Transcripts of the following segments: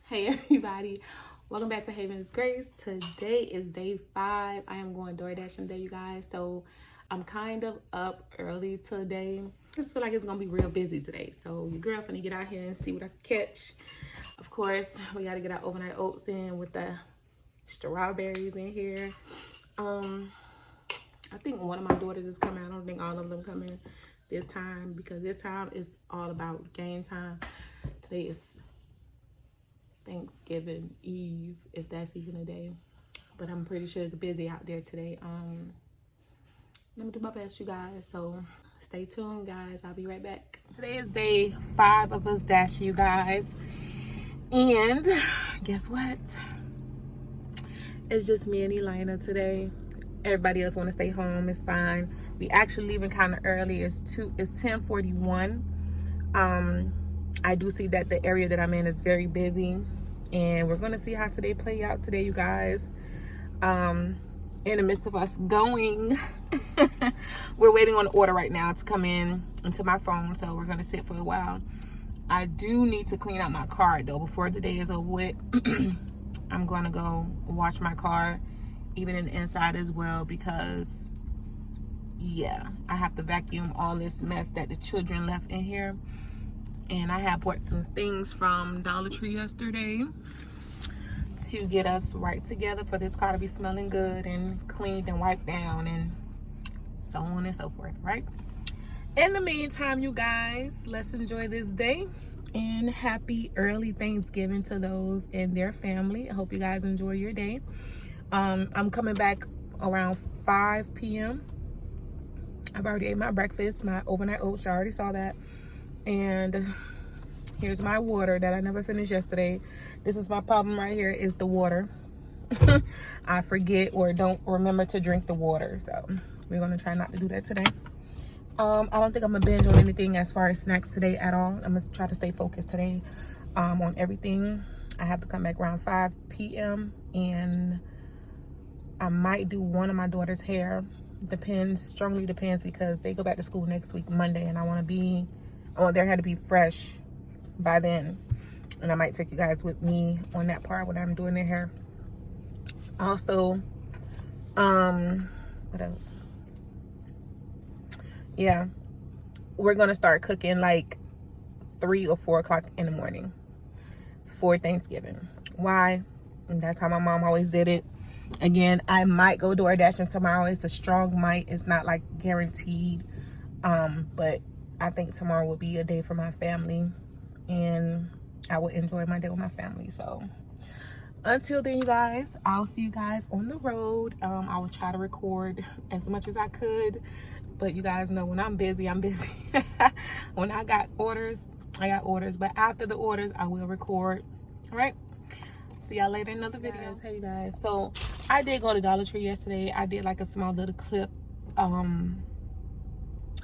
Hey everybody, welcome back to Haven's Grace. Today is day 5. I am going DoorDash today, you guys. So I'm kind of up early today. Just feel like it's gonna be real busy today. So your girl finna get out here and see what I can catch. Of course, we gotta get our overnight oats in with the strawberries in here. I think one of my daughters is coming. I don't think all of them coming this time because this time is all about game time. Today is Thanksgiving Eve, if that's even a day, but I'm pretty sure it's busy out there today. Let me do my best, you guys, so stay tuned, guys. I'll be right back. Today is day 5 of us dashing, you guys, and guess what, it's just me and Elena today. Everybody else want to stay home. It's fine. We actually leaving kind of early. It's 10:41. I do see that the area that I'm in is very busy, and we're going to see how today play out today, you guys. In the midst of us going, we're waiting on the order right now to come in into my phone, so we're going to sit for a while. I do need to clean out my car though before the day is over with. I'm going to go wash my car, even in the inside as well, because yeah, I have to vacuum all this mess that the children left in here. And I have bought some things from Dollar Tree yesterday to get us right together for this car to be smelling good and cleaned and wiped down and so on and so forth, right? In the meantime, you guys, let's enjoy this day, and happy early Thanksgiving to those and their family. I hope you guys enjoy your day. I'm coming back around 5 p.m. I've already ate my breakfast, my overnight oats. I already saw that. And here's my water that I never finished yesterday. This is my problem right here, is the water. I forget or don't remember to drink the water, so we're gonna try not to do that today. I don't think I'm gonna binge on anything as far as snacks today at all. I'm gonna try to stay focused today on everything. I have to come back around 5 p.m. and I might do one of my daughter's hair. Depends, strongly depends, because they go back to school next week, Monday, and I want their hair to be fresh by then. And I might take you guys with me on that part when I'm doing their hair. Also, what else? Yeah, we're gonna start cooking like 3 or 4 o'clock in the morning for Thanksgiving. Why? That's how my mom always did it. Again, I might go door dashing tomorrow. It's a strong might. It's not like guaranteed. But I think tomorrow will be a day for my family, and I will enjoy my day with my family. So until then, you guys, I'll see you guys on the road. I will try to record as much as I could, but you guys know when I'm busy, I'm busy. When I got orders, I got orders, but after the orders, I will record. All right, see y'all later in another video. Hey you guys, so I did go to Dollar Tree yesterday. I did like a small little clip,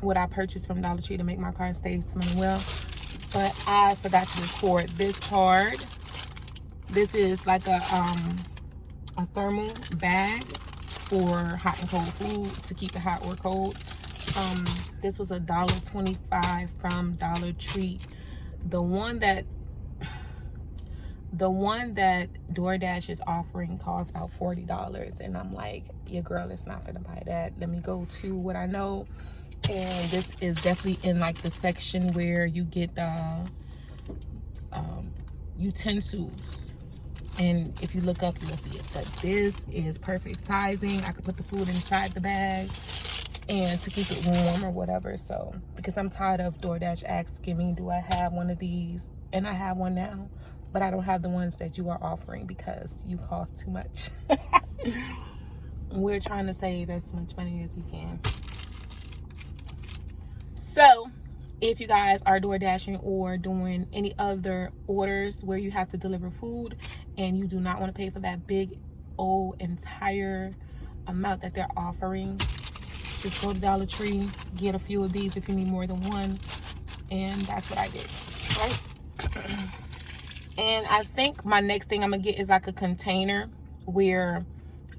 what I purchased from Dollar Tree to make my car stay smelling well, but I forgot to record this part. This is like a thermal bag for hot and cold food, to keep it hot or cold. This was $1.25 from Dollar Tree. The one that DoorDash is offering costs about $40, and I'm like, your girl is not gonna buy that. Let me go to what I know, and this is definitely in like the section where you get the utensils, and if you look up you'll see it. But this is perfect sizing. I could put the food inside the bag and to keep it warm or whatever. So because I'm tired of DoorDash asking me, do I have one of these? And I have one now, but I don't have the ones that you are offering because you cost too much. We're trying to save as much money as we can. So if you guys are door dashing or doing any other orders where you have to deliver food and you do not want to pay for that big old entire amount that they're offering, just go to Dollar Tree, get a few of these if you need more than one. And that's what I did, right? And I think my next thing I'm gonna get is like a container where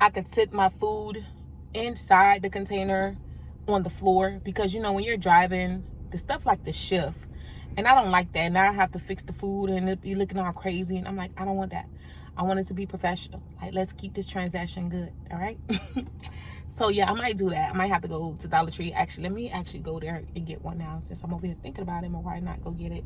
I could sit my food inside the container on the floor, because you know when you're driving, the stuff like the shift And I don't like that. Now I have to fix the food and it be looking all crazy. And I'm like, I don't want that. I want it to be professional. Like, let's keep this transaction good. All right. So yeah, I might do that. I might have to go to Dollar Tree. Actually, let me actually go there and get one now, since I'm over here thinking about it. But why not go get it?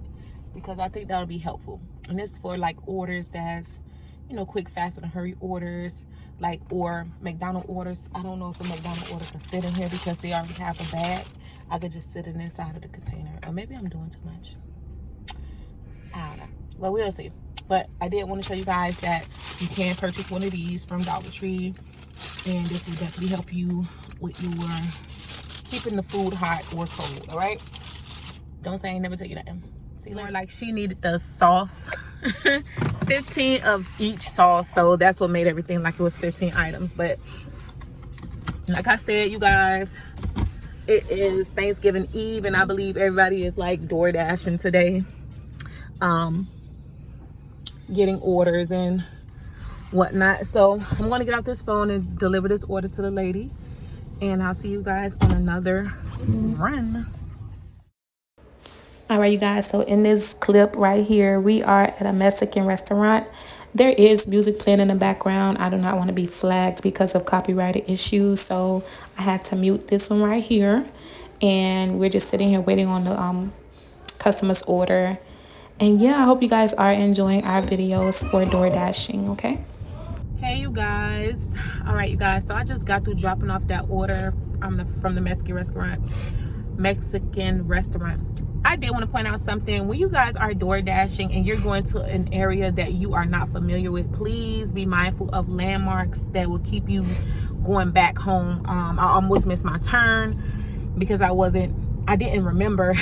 Because I think that'll be helpful. And this is for like orders that's, you know, quick, fast, and hurry orders, like, or McDonald's orders. I don't know if a McDonald's order can fit in here because they already have a bag. I could just sit it inside of the container. Or maybe I'm doing too much. I don't know. Well, we'll see. But I did want to show you guys that you can purchase one of these from Dollar Tree. And this will definitely help you with your keeping the food hot or cold, all right? Don't say I ain't never tell you that. See, like she needed the sauce. 15 of each sauce. So that's what made everything like it was 15 items. But like I said, you guys, it is Thanksgiving Eve, and I believe everybody is like door dashing today, getting orders and whatnot. So I'm going to get off this phone and deliver this order to the lady, and I'll see you guys on another run. All right, you guys, so in this clip right here, we are at a Mexican restaurant. There is music playing in the background. I do not want to be flagged because of copyrighted issues, so I had to mute this one right here. And we're just sitting here waiting on the customer's order. And yeah, I hope you guys are enjoying our videos for door dashing, okay? Hey, you guys. All right, you guys, so I just got through dropping off that order from the Mexican restaurant. I did want to point out something. When you guys are door dashing and you're going to an area that you are not familiar with, please be mindful of landmarks that will keep you going back home. I almost missed my turn because I didn't remember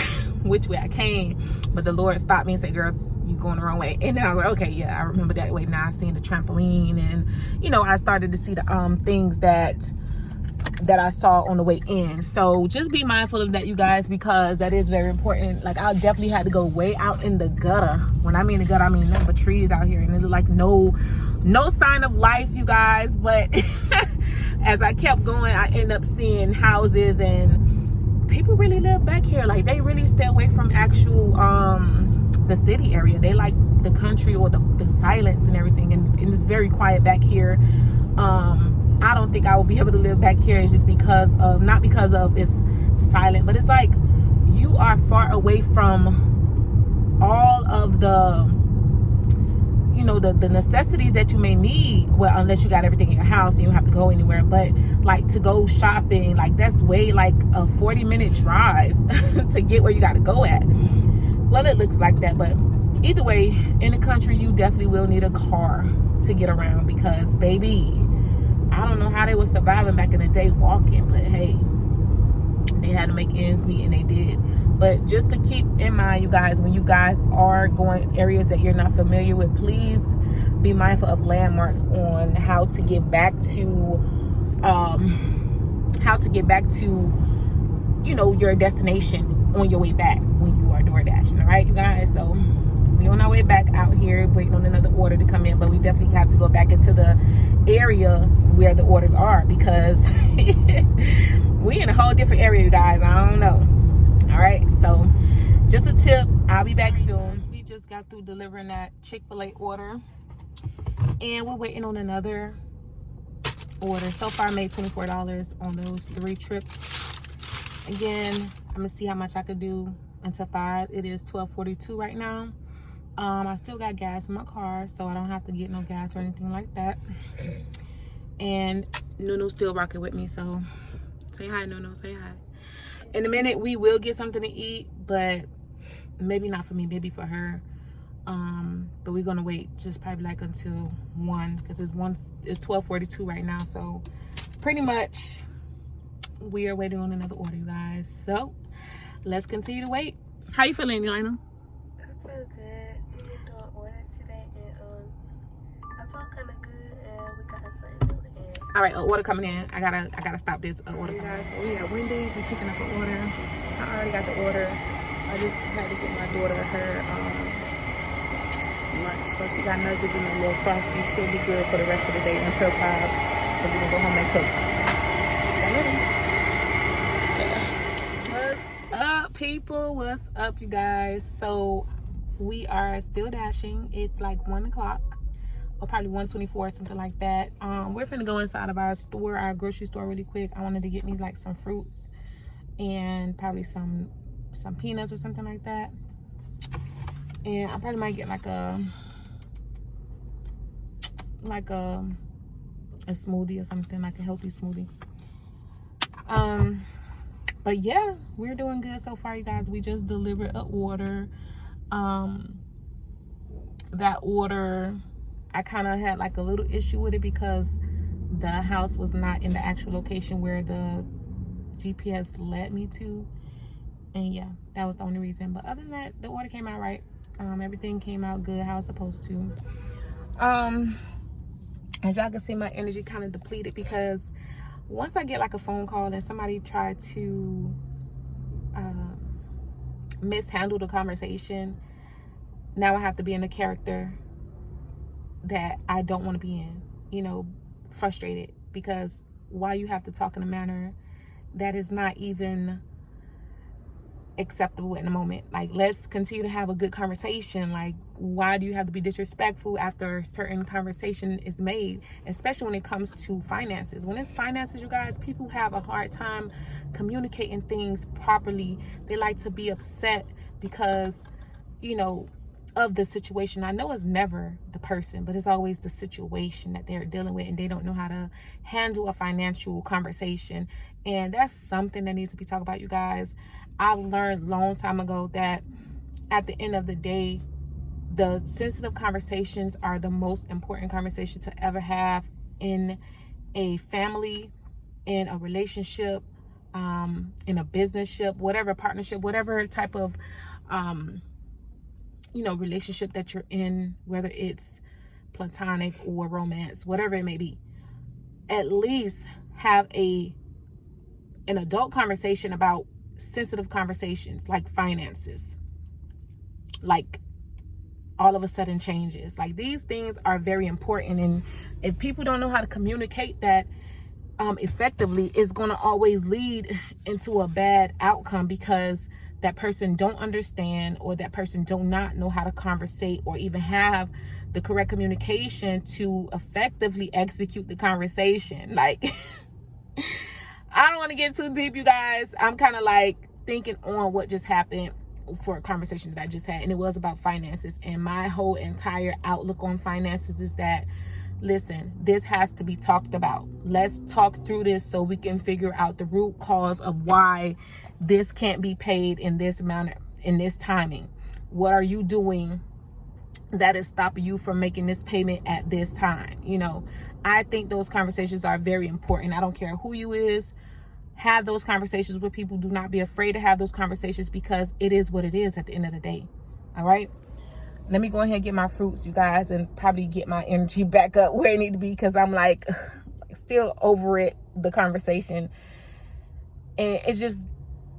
which way I came, but the Lord stopped me and said, girl, you going the wrong way. And then I was like, okay, yeah, I remember that way. Now I seen the trampoline, and you know, I started to see the things that I saw on the way in. So just be mindful of that, you guys, because that is very important. Like, I definitely had to go way out in the gutter. When I mean the gutter, I mean nothing but trees out here, and it looked like no sign of life, you guys. But as I kept going, I ended up seeing houses, and people really live back here. Like, they really stay away from actual the city area. They like the country or the silence and everything, and it's very quiet back here. I don't think I will be able to live back here. It's just because of, not because of it's silent, but it's like you are far away from all of the, you know, the necessities that you may need. Well, unless you got everything in your house and you don't have to go anywhere. But like to go shopping, like that's way like a 40-minute drive to get where you got to go at. Well, it looks like that, but either way, in the country, you definitely will need a car to get around, because baby, I don't know how they were surviving back in the day walking, but hey, they had to make ends meet, and they did. But just to keep in mind, you guys, when you guys are going areas that you're not familiar with, please be mindful of landmarks on how to get back to you know, your destination on your way back when you are door dashing. All right, you guys, so we on our way back out here waiting on another order to come in, but we definitely have to go back into the area where the orders are, because we in a whole different area, you guys. I don't know. All right, so just a tip, I'll be back soon. We just got through delivering that Chick-fil-A order, and we're waiting on another order. So far I made $24 on those 3 trips. Again, I'm gonna see how much I could do until 5. It is 12:42 right now. I still got gas in my car, so I don't have to get no gas or anything like that. And Nunu's still rocking with me, so say hi, Nunu, say hi. In a minute, we will get something to eat, but maybe not for me, maybe for her. But we're gonna wait just probably like until 1, because it's 12:42 right now, so pretty much we are waiting on another order, you guys. So let's continue to wait. How you feeling, Elena? I feel good. We did do an order today, and I felt kind of good, and we got something new in. All right, order coming in. I gotta stop this order. You guys, so we at Wendy's. We're picking up an order. I already got the order. I just had to get my daughter her lunch. So she got nuggets and a little frosty. She'll be good for the rest of the day until 5. We're gonna go home and cook. What's up, people? people, what's up, you guys? So we are still dashing. It's like 1 o'clock or probably 1:24, something like that. We're finna go inside of our store, our grocery store, really quick. I wanted to get me like some fruits and probably some peanuts or something like that. And I probably might get like a smoothie or something, like a healthy smoothie. But yeah, we're doing good so far, you guys. We just delivered an order. That order, I kind of had like a little issue with it because the house was not in the actual location where the GPS led me to. And yeah, that was the only reason. But other than that, the order came out right. Everything came out good how it's supposed to. As y'all can see, my energy kind of depleted because once I get like a phone call and somebody tried to mishandle the conversation, now I have to be in a character that I don't want to be in, you know, frustrated, because why you have to talk in a manner that is not even acceptable in the moment. Like, let's continue to have a good conversation. Like, why do you have to be disrespectful after a certain conversation is made, especially when it comes to finances? When it's finances, you guys, people have a hard time communicating things properly. They like to be upset because, you know, of the situation. I know it's never the person, but it's always the situation that they're dealing with, and they don't know how to handle a financial conversation. And that's something that needs to be talked about, you guys. I learned a long time ago that at the end of the day, the sensitive conversations are the most important conversations to ever have in a family, in a relationship, in a business ship, whatever partnership, whatever type of you know, relationship that you're in, whether it's platonic or romance, whatever it may be. At least have an adult conversation about sensitive conversations like finances, like all of a sudden changes. Like, these things are very important, and if people don't know how to communicate that effectively, it's going to always lead into a bad outcome, because that person don't understand, or that person do not know how to conversate or even have the correct communication to effectively execute the conversation. Like, I don't want to get too deep, you guys. I'm kind of like thinking on what just happened for a conversation that I just had, and it was about finances. And my whole entire outlook on finances is that, listen, this has to be talked about. Let's talk through this so we can figure out the root cause of why this can't be paid in this manner, in this timing. What are you doing that is stopping you from making this payment at this time? You know, I think those conversations are very important. I don't care who you is. Have those conversations with people. Do not be afraid to have those conversations, because it is what it is at the end of the day. All right. Let me go ahead and get my fruits, you guys, and probably get my energy back up where it need to be, because I'm like still over it, the conversation. And it's just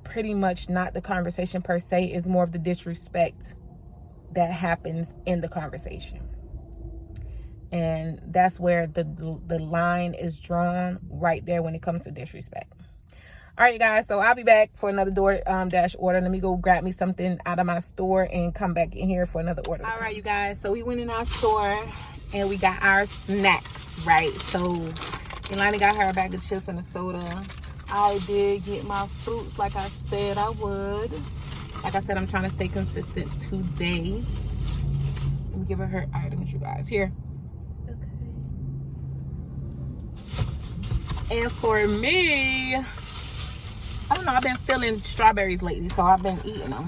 pretty much not the conversation per se. It's more of the disrespect that happens in the conversation. And that's where the line is drawn, right there, when it comes to disrespect. All right, you guys, so I'll be back for another DoorDash order. Let me go grab me something out of my store and come back in here for another order. All right, you guys, so we went in our store and we got our snacks, right? So Elani got her a bag of chips and a soda. I did get my fruits like I said I would. Like I said, I'm trying to stay consistent today. Let me give her items, you guys. Here. Okay. And for me, I don't know, I've been feeling strawberries lately, so I've been eating them.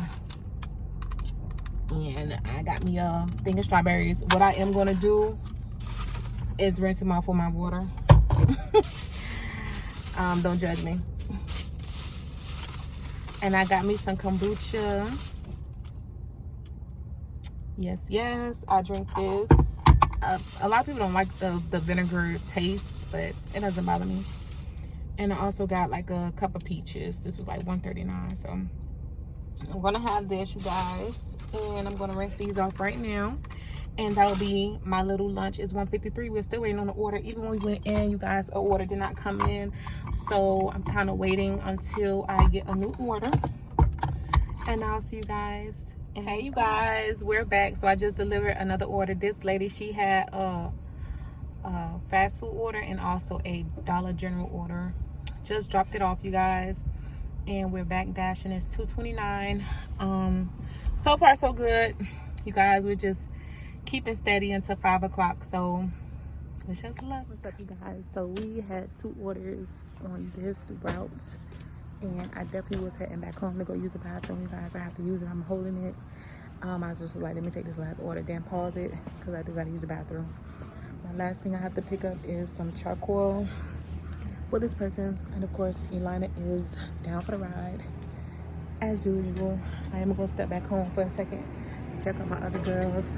And I got me a thing of strawberries. What I am going to do is rinse them off with my water. Don't judge me. And I got me some kombucha. Yes, I drink this. A lot of people don't like the vinegar taste, but it doesn't bother me. And I also got like a cup of peaches. This was like $1.39. So I'm gonna have this, you guys, and I'm gonna rinse these off right now. And that'll be my little lunch. It's 1:53. We're still waiting on the order. Even when we went in, you guys, an order did not come in. So I'm kind of waiting until I get a new order. And I'll see you guys. Hey you guys, we're back. So I just delivered another order. This lady, she had a fast food order and also a Dollar General order. Just dropped it off, you guys, and we're back dashing. It's 2:29. So far so good, you guys. We're just keeping steady until 5 o'clock. So wish us luck. What's up, you guys? So we had 2 orders on this route, and I definitely was heading back home to go use the bathroom, you guys. I have to use it. I'm holding it. I was just like, let me take this last order, then pause it, because I do got to use the bathroom. My last thing I have to pick up is some charcoal for this person. And of course, Elina is down for the ride, as usual. I am going to step back home for a second, check on my other girls.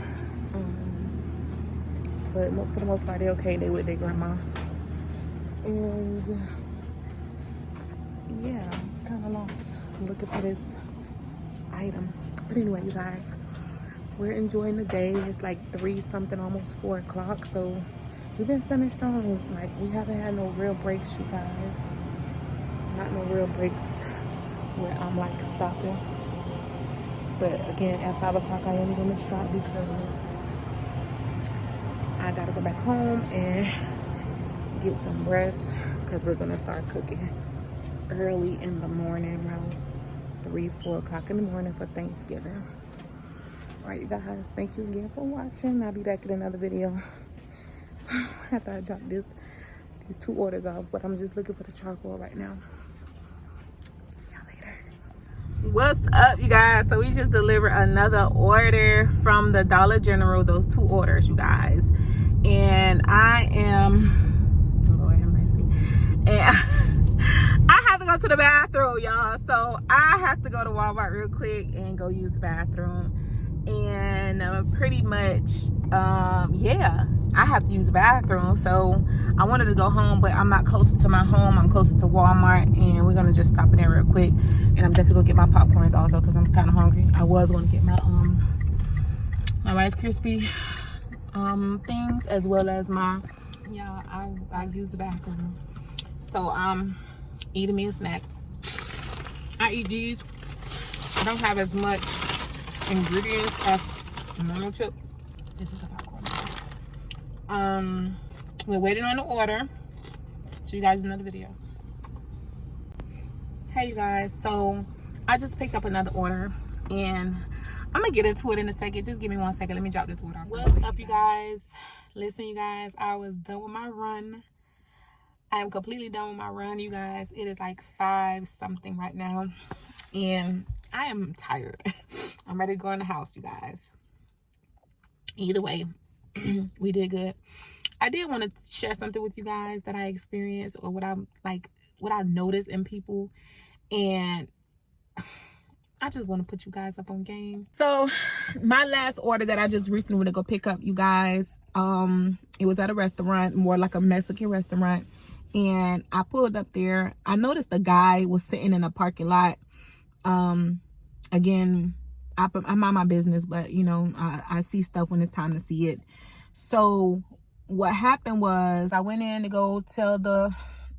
But for the most part, they're okay. They with their grandma. And yeah, kind of lost looking for this item. But anyway, you guys, we're enjoying the day. It's like 3 something, almost 4 o'clock. So we've been standing strong. Like, we haven't had no real breaks, you guys. Not no real breaks where I'm like stopping. But again, at 5 o'clock, I am going to stop because I got to go back home and get some rest, because we're going to start cooking early in the morning, around 3-4 o'clock in the morning for Thanksgiving. All right, you guys, thank you again for watching. I'll be back in another video after I drop these 2 orders off, but I'm just looking for the charcoal right now. See y'all later. What's up, you guys? So we just delivered another order from the Dollar General, those 2 orders, you guys. And I am, Lord have mercy, and I have to go to the bathroom, y'all. So I have to go to Walmart real quick and go use the bathroom. And pretty much, yeah, I have to use the bathroom. So I wanted to go home, but I'm not closer to my home. I'm closer to Walmart, and we're gonna just stop in there real quick. And I'm definitely gonna get my popcorns also, because I'm kind of hungry. I was gonna get my Rice Krispie things, as well as my, yeah, I use the bathroom. So I'm eating me a snack. I eat these. I don't have as much ingredients as normal chip. This is the popcorn. We're waiting on the order. See you guys in another video. Hey you guys, so I just picked up another order, and I'm gonna get into it in a second. Just give me 1 second. Let me drop this order. What's up, you guys? Listen, you guys, I was done with my run. I am completely done with my run, you guys. It is like 5 something right now, and I am tired. I'm ready to go in the house, you guys. Either way, we did good. I did want to share something with you guys that I experienced, or what I noticed in people, and I just want to put you guys up on game. So my last order that I just recently went to go pick up, you guys, it was at a restaurant, more like a Mexican restaurant. And I pulled up there. I noticed the guy was sitting in a parking lot. Again, I mind my business, but you know, I see stuff when it's time to see it. So what happened was, I went in to go tell the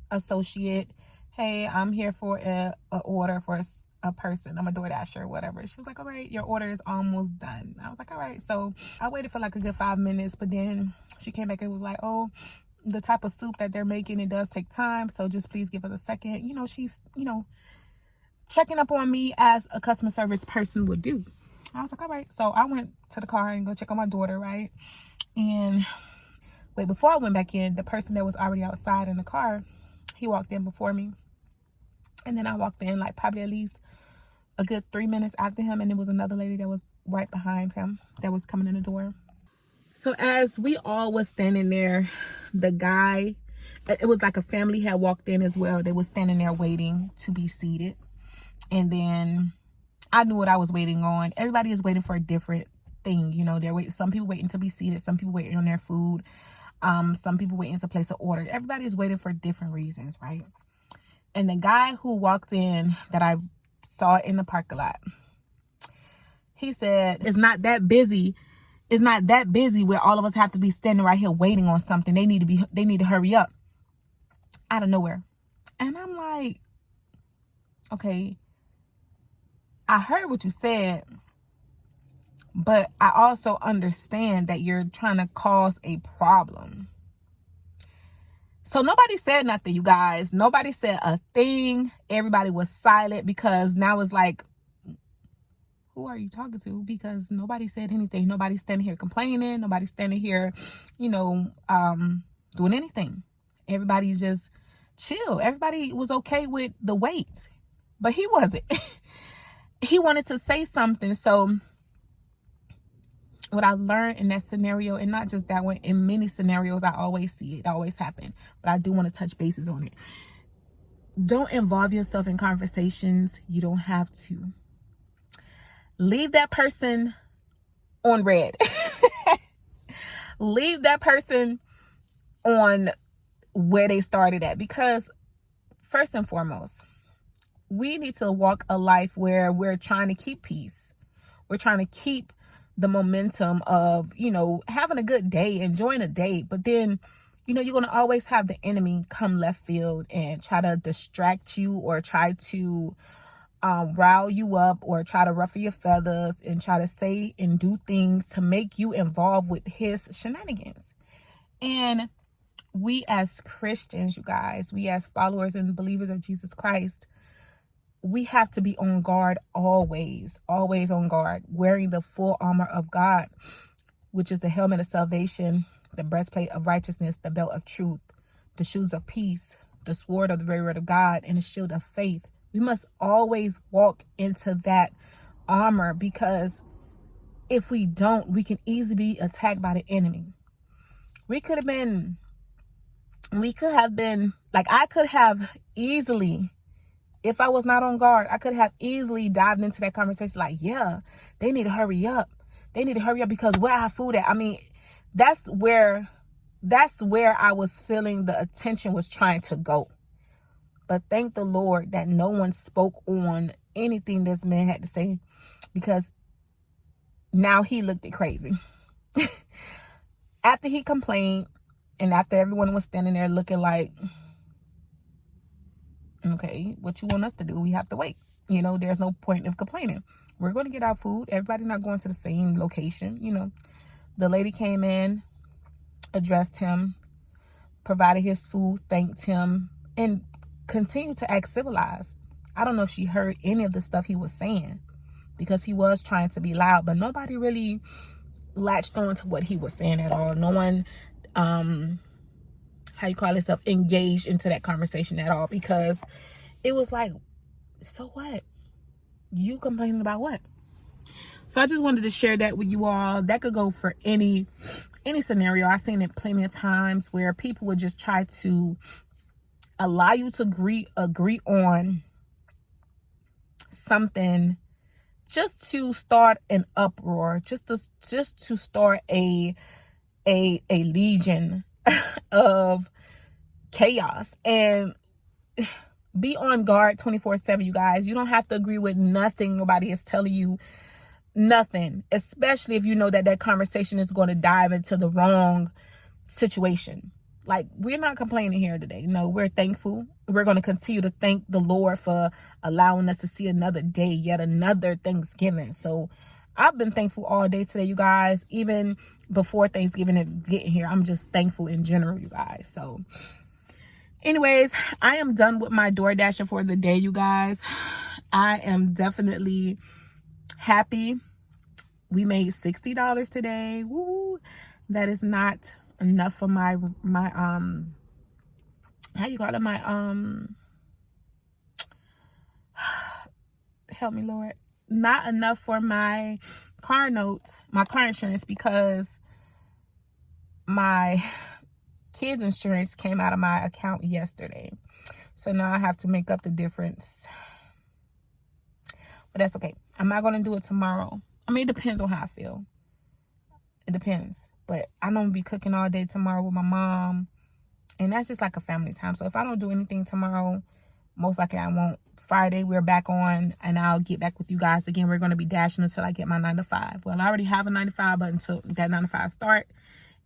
associate, hey, I'm here for a order for a person. I'm a DoorDasher or whatever. She was like, all right, your order is almost done. I was like, all right. So I waited for like a good 5 minutes, but then she came back and was like, oh, the type of soup that they're making, it does take time, so just please give us a second. You know, she's, you know, checking up on me as a customer service person would do. I was like, all right. So I went to the car and go check on my daughter, right? And wait, before I went back in, the person that was already outside in the car, he walked in before me. And then I walked in like probably at least a good 3 minutes after him, and there was another lady that was right behind him that was coming in the door. So as we all was standing there, the guy, it was like a family had walked in as well. They was standing there waiting to be seated. And then I knew what I was waiting on. Everybody is waiting for a different thing. You know, some people waiting to be seated. Some people waiting on their food. Some people waiting to place an order. Everybody is waiting for different reasons, right? And the guy who walked in that I saw in the parking lot, he said, it's not that busy. It's not that busy where all of us have to be standing right here waiting on something. They need to hurry up. Out of nowhere. And I'm like, okay, I heard what you said, but I also understand that you're trying to cause a problem. So nobody said nothing, you guys. Nobody said a thing. Everybody was silent because now it's like, who are you talking to? Because nobody said anything. Nobody's standing here complaining. Nobody's standing here, doing anything. Everybody's just chill. Everybody was okay with the wait, but he wasn't. He wanted to say something. So what I learned in that scenario, and not just that one, in many scenarios, I always see it always happen, but I do want to touch bases on it. Don't involve yourself in conversations you don't have to. Leave that person on red. Leave that person on where they started at, because first and foremost, we need to walk a life where we're trying to keep peace. We're trying to keep the momentum of, having a good day, enjoying a day. But then, you're going to always have the enemy come left field and try to distract you, or try to rile you up, or try to ruffle your feathers and try to say and do things to make you involved with his shenanigans. And we as Christians, you guys, we as followers and believers of Jesus Christ, we have to be on guard always on guard, wearing the full armor of God, which is the helmet of salvation, the breastplate of righteousness, the belt of truth, the shoes of peace, the sword of the very word of God, and the shield of faith. We must always walk into that armor, because if we don't, we can easily be attacked by the enemy. I could have easily, if I was not on guard, I could have easily dived into that conversation like, yeah, they need to hurry up. They need to hurry up because where our food at? I mean, that's where I was feeling the attention was trying to go. But thank the Lord that no one spoke on anything this man had to say, because now he looked crazy. After he complained, and after everyone was standing there looking like, okay, what you want us to do? We have to wait. There's no point of complaining. We're going to get our food. Everybody not going to the same location. The lady came in, addressed him, provided his food, thanked him, and continued to act civilized. I don't know if she heard any of the stuff he was saying, because he was trying to be loud, but nobody really latched on to what he was saying at all. No one, engaged into that conversation at all, because it was like, so what? You complaining about what? So I just wanted to share that with you all. That could go for any scenario. I've seen it plenty of times where people would just try to allow you to agree on something just to start an uproar, just to start a legion of chaos. And be on guard 24/7, you guys. You don't have to agree with nothing nobody is telling you, nothing, especially if you know that conversation is going to dive into the wrong situation. Like, we're not complaining here today. No, we're thankful. We're going to continue to thank the Lord for allowing us to see another day, yet another Thanksgiving. So I've been thankful all day today, you guys. Even before Thanksgiving is getting here, I'm just thankful in general, you guys. So anyways, I am done with my door dashing for the day, you guys. I am definitely happy. We made $60 today. Woo! That is not enough for my how you call it, my help me, Lord, not enough for my car notes, my car insurance, because my kids insurance came out of my account yesterday, so now I have to make up the difference. But that's okay. I'm not going to do it tomorrow. I mean, it depends on how I feel. It depends. But I don't be cooking all day tomorrow with my mom. And that's just like a family time. So if I don't do anything tomorrow, most likely I won't. Friday, we're back on. And I'll get back with you guys again. We're going to be dashing until I get my 9 to 5. Well, I already have a 9 to 5. But until that 9 to 5 start.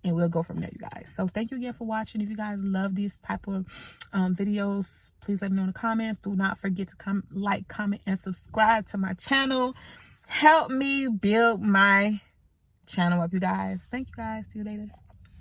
and we'll go from there, you guys. So thank you again for watching. If you guys love these type of videos, please let me know in the comments. Do not forget to like, comment, and subscribe to my channel. Help me build my channel up, you guys. Thank you guys. See you later.